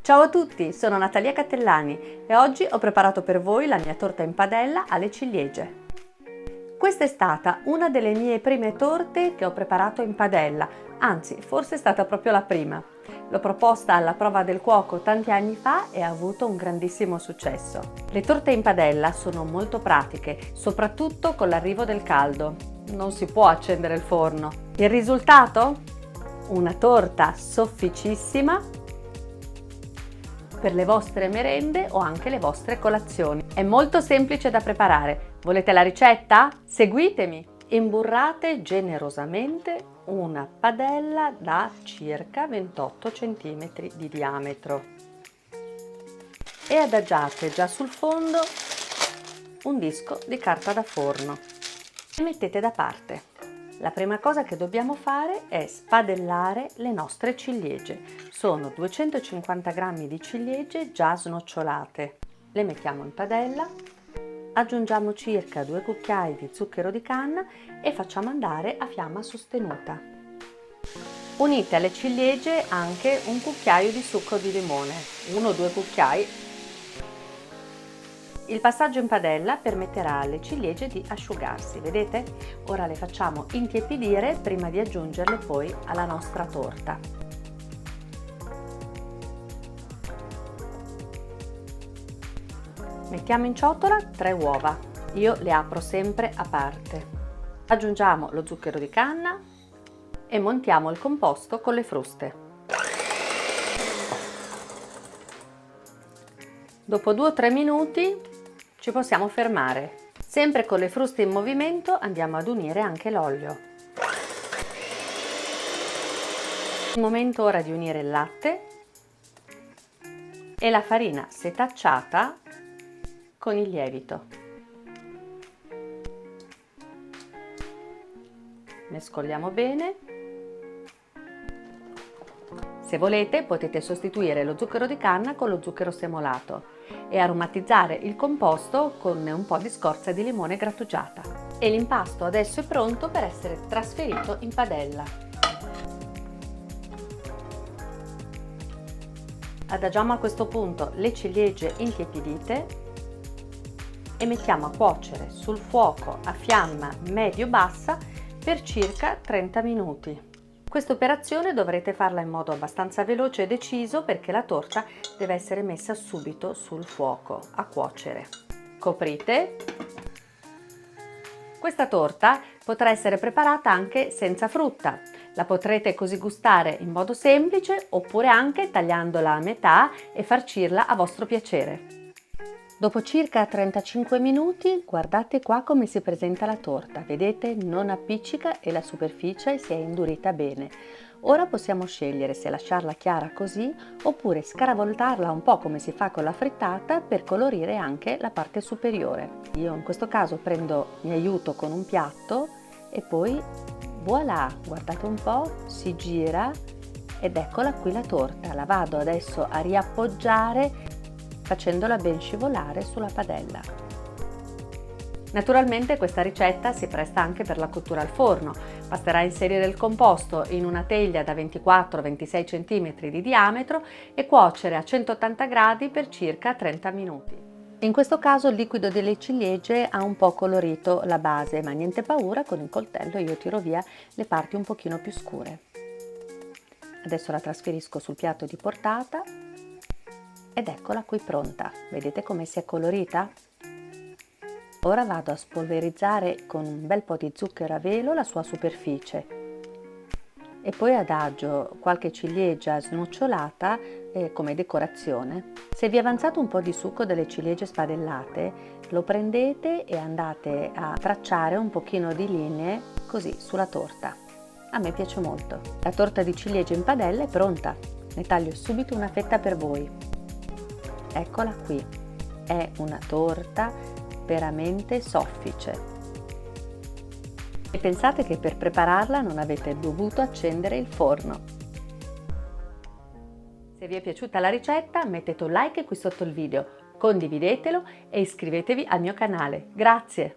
Ciao a tutti, sono Natalia Cattellani e oggi ho preparato per voi la mia torta in padella alle ciliegie. Questa è stata una delle mie prime torte che ho preparato in padella, anzi forse è stata proprio la prima. L'ho proposta alla prova del cuoco tanti anni fa e ha avuto un grandissimo successo. Le torte in padella sono molto pratiche, soprattutto con l'arrivo del caldo. Non si può accendere il forno. Il risultato? Una torta sofficissima per le vostre merende o anche le vostre colazioni. È molto semplice da preparare. Volete la ricetta? Seguitemi! Imburrate generosamente una padella da circa 28 cm di diametro e adagiate già sul fondo un disco di carta da forno e mettete da parte. La prima cosa che dobbiamo fare è spadellare le nostre ciliegie. Sono 250 g di ciliegie già snocciolate. Le mettiamo in padella, aggiungiamo circa 2 cucchiai di zucchero di canna e facciamo andare a fiamma sostenuta. Unite alle ciliegie anche un cucchiaio di succo di limone, 1 o 2 cucchiai. Il passaggio in padella permetterà alle ciliegie di asciugarsi, vedete? Ora le facciamo intiepidire prima di aggiungerle poi alla nostra torta. Mettiamo in ciotola 3 uova, io le apro sempre a parte. Aggiungiamo lo zucchero di canna e montiamo il composto con le fruste. Dopo 2 o 3 minuti ci possiamo fermare. Sempre con le fruste in movimento andiamo ad unire anche l'olio. È il momento ora di unire il latte e la farina setacciata con il lievito. Mescoliamo bene. Se volete potete sostituire lo zucchero di canna con lo zucchero semolato e aromatizzare il composto con un po' di scorza di limone grattugiata. E l'impasto adesso è pronto per essere trasferito in padella. Adagiamo a questo punto le ciliegie intiepidite e mettiamo a cuocere sul fuoco a fiamma medio-bassa per circa 30 minuti. Questa operazione dovrete farla in modo abbastanza veloce e deciso perché la torta deve essere messa subito sul fuoco a cuocere. Coprite. Questa torta potrà essere preparata anche senza frutta. La potrete così gustare in modo semplice oppure anche tagliandola a metà e farcirla a vostro piacere. Dopo circa 35 minuti guardate qua come si presenta la torta, vedete non appiccica e la superficie si è indurita bene. Ora possiamo scegliere se lasciarla chiara così oppure scaravoltarla un po' come si fa con la frittata per colorire anche la parte superiore. Io in questo caso mi aiuto con un piatto e poi voilà, guardate un po', si gira ed eccola qui la torta. La vado adesso a riappoggiare facendola ben scivolare sulla padella. Naturalmente questa ricetta si presta anche per la cottura al forno. Basterà inserire il composto in una teglia da 24-26 cm di diametro e cuocere a 180 gradi per circa 30 minuti. In questo caso il liquido delle ciliegie ha un po' colorito la base, ma niente paura, con il coltello io tiro via le parti un pochino più scure. Adesso la trasferisco sul piatto di portata ed eccola qui pronta. Vedete come si è colorita? Ora vado a spolverizzare con un bel po' di zucchero a velo la sua superficie e poi adagio qualche ciliegia snocciolata come decorazione. Se vi è avanzato un po' di succo delle ciliegie spadellate, lo prendete e andate a tracciare un pochino di linee così sulla torta. A me piace molto. La torta di ciliegie in padella è pronta. Ne taglio subito una fetta per voi. Eccola qui, è una torta veramente soffice. E pensate che per prepararla non avete dovuto accendere il forno. Se vi è piaciuta la ricetta mettete un like qui sotto il video, condividetelo e iscrivetevi al mio canale. Grazie!